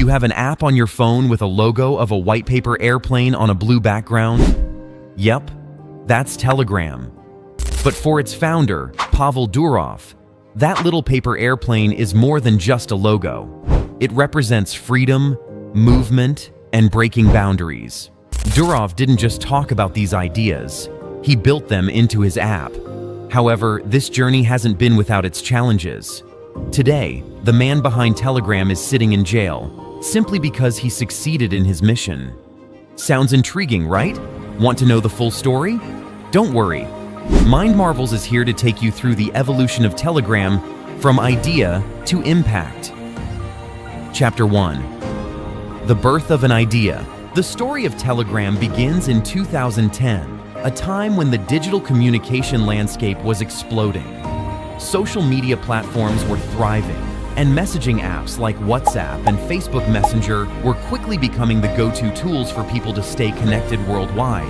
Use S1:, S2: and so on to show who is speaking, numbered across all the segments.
S1: you have an app on your phone with a logo of a white paper airplane on a blue background? Yep, that's Telegram. But for its founder, Pavel Durov, that little paper airplane is more than just a logo. It represents freedom, movement, and breaking boundaries. Durov didn't just talk about these ideas, he built them into his app. However, this journey hasn't been without its challenges. Today, the man behind Telegram is sitting in jail, simply because he succeeded in his mission. Sounds intriguing, right? Want to know the full story? Don't worry. Mind Marvels is here to take you through the evolution of Telegram from idea to impact. Chapter 1. The birth of an idea. The story of Telegram begins in 2010, a time when the digital communication landscape was exploding. Social media platforms were thriving, and messaging apps like WhatsApp and Facebook Messenger were quickly becoming the go-to tools for people to stay connected worldwide.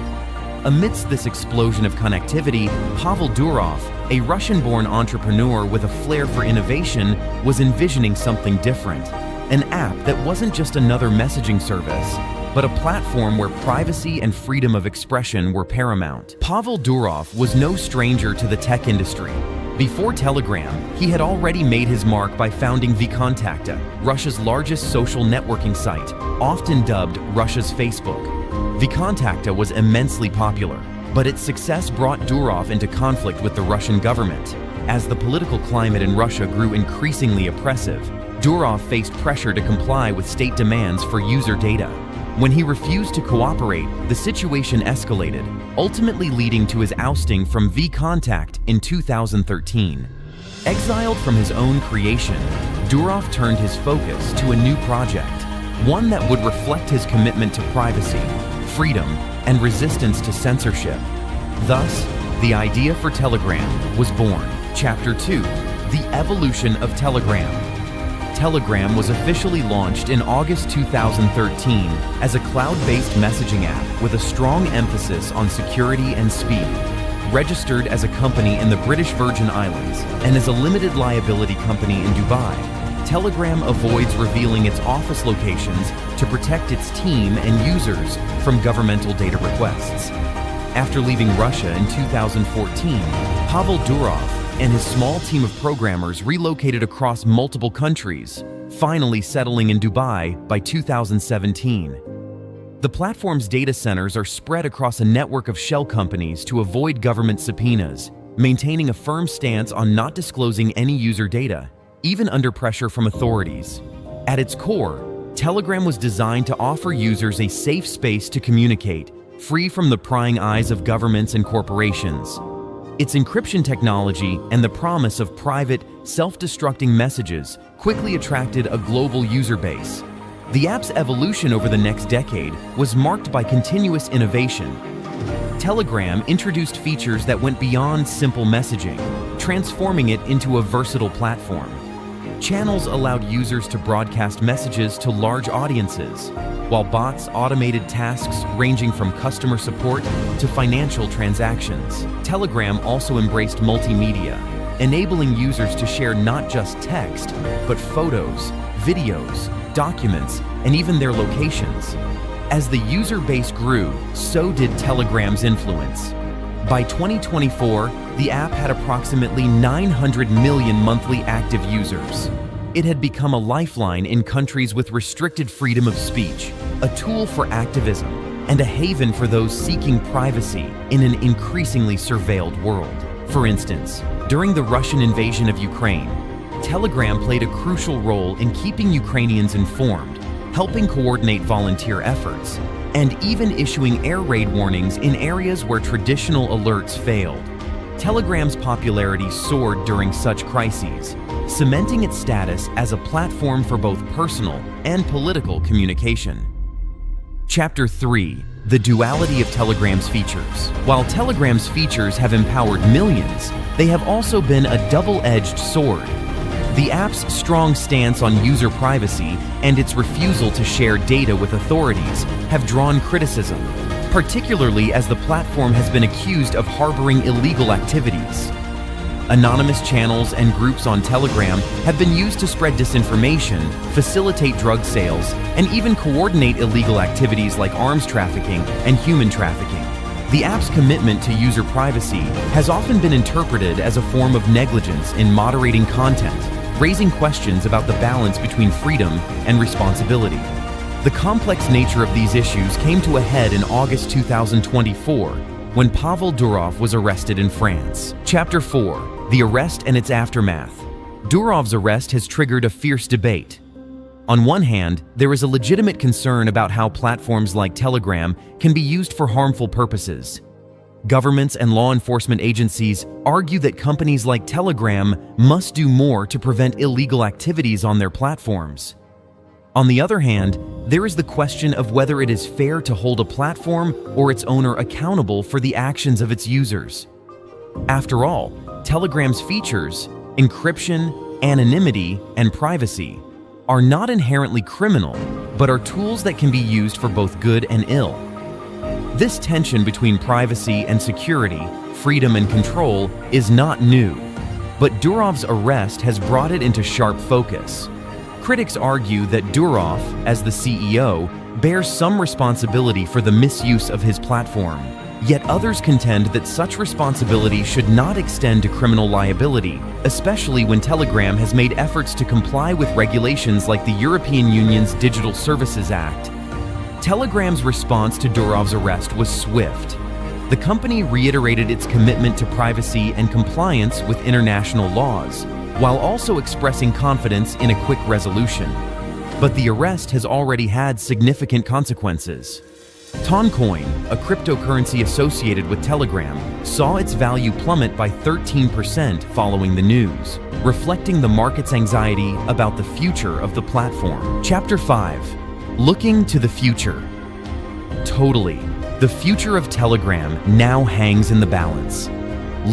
S1: Amidst this explosion of connectivity, Pavel Durov, a Russian-born entrepreneur with a flair for innovation, was envisioning something different. An app that wasn't just another messaging service, but a platform where privacy and freedom of expression were paramount. Pavel Durov was no stranger to the tech industry. Before Telegram, he had already made his mark by founding VKontakte, Russia's largest social networking site, often dubbed Russia's Facebook. VKontakte was immensely popular, but its success brought Durov into conflict with the Russian government. As the political climate in Russia grew increasingly oppressive, Durov faced pressure to comply with state demands for user data. When he refused to cooperate, the situation escalated, ultimately leading to his ousting from VKontakte in 2013. Exiled from his own creation, Durov turned his focus to a new project, one that would reflect his commitment to privacy, freedom, and resistance to censorship. Thus, the idea for Telegram was born. Chapter 2. The evolution of Telegram. Telegram was officially launched in August 2013 as a cloud-based messaging app with a strong emphasis on security and speed. Registered as a company in the British Virgin Islands and as a limited liability company in Dubai, Telegram avoids revealing its office locations to protect its team and users from governmental data requests. After leaving Russia in 2014, Pavel Durov and his small team of programmers relocated across multiple countries, finally settling in Dubai by 2017. The platform's data centers are spread across a network of shell companies to avoid government subpoenas, maintaining a firm stance on not disclosing any user data, even under pressure from authorities. At its core, Telegram was designed to offer users a safe space to communicate, free from the prying eyes of governments and corporations. Its encryption technology and the promise of private, self-destructing messages quickly attracted a global user base. The app's evolution over the next decade was marked by continuous innovation. Telegram introduced features that went beyond simple messaging, transforming it into a versatile platform. Channels allowed users to broadcast messages to large audiences, while bots automated tasks ranging from customer support to financial transactions. Telegram also embraced multimedia, enabling users to share not just text, but photos, videos, documents, and even their locations. As the user base grew, so did Telegram's influence. By 2024, the app had approximately 900 million monthly active users. It had become a lifeline in countries with restricted freedom of speech, a tool for activism, and a haven for those seeking privacy in an increasingly surveilled world. For instance, during the Russian invasion of Ukraine, Telegram played a crucial role in keeping Ukrainians informed, helping coordinate volunteer efforts, and even issuing air raid warnings in areas where traditional alerts failed. Telegram's popularity soared during such crises, cementing its status as a platform for both personal and political communication. Chapter 3. The duality of Telegram's features. While Telegram's features have empowered millions, they have also been a double-edged sword. The app's strong stance on user privacy and its refusal to share data with authorities have drawn criticism, particularly as the platform has been accused of harboring illegal activities. Anonymous channels and groups on Telegram have been used to spread disinformation, facilitate drug sales, and even coordinate illegal activities like arms trafficking and human trafficking. The app's commitment to user privacy has often been interpreted as a form of negligence in moderating content, raising questions about the balance between freedom and responsibility. The complex nature of these issues came to a head in August 2024 when Pavel Durov was arrested in France. Chapter 4. The arrest and its aftermath. Durov's arrest has triggered a fierce debate. On one hand, there is a legitimate concern about how platforms like Telegram can be used for harmful purposes. Governments and law enforcement agencies argue that companies like Telegram must do more to prevent illegal activities on their platforms. On the other hand, there is the question of whether it is fair to hold a platform or its owner accountable for the actions of its users. After all, Telegram's features, encryption, anonymity, and privacy, are not inherently criminal, but are tools that can be used for both good and ill. This tension between privacy and security, freedom and control, is not new, but Durov's arrest has brought it into sharp focus. Critics argue that Durov, as the CEO, bears some responsibility for the misuse of his platform. Yet others contend that such responsibility should not extend to criminal liability, especially when Telegram has made efforts to comply with regulations like the European Union's Digital Services Act. Telegram's response to Durov's arrest was swift. The company reiterated its commitment to privacy and compliance with international laws, while also expressing confidence in a quick resolution. But the arrest has already had significant consequences. Toncoin, a cryptocurrency associated with Telegram, saw its value plummet by 13% following the news, reflecting the market's anxiety about the future of the platform. Chapter 5. Looking to the future. Totally. The future of Telegram now hangs in the balance.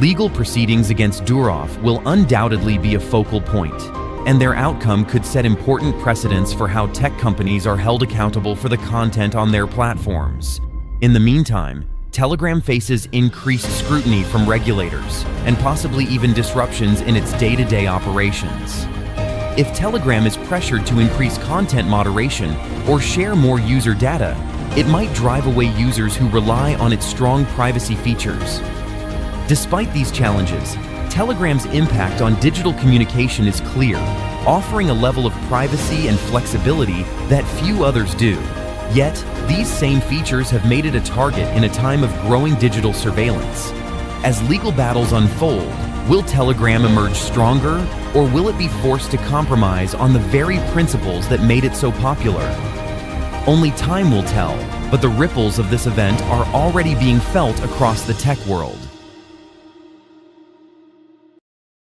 S1: Legal proceedings against Durov will undoubtedly be a focal point, and their outcome could set important precedents for how tech companies are held accountable for the content on their platforms. In the meantime, Telegram faces increased scrutiny from regulators and possibly even disruptions in its day-to-day operations. If Telegram is pressured to increase content moderation or share more user data, it might drive away users who rely on its strong privacy features. Despite these challenges, Telegram's impact on digital communication is clear, offering a level of privacy and flexibility that few others do. Yet, these same features have made it a target in a time of growing digital surveillance. As legal battles unfold, will Telegram emerge stronger, or will it be forced to compromise on the very principles that made it so popular? Only time will tell, but the ripples of this event are already being felt across the tech world.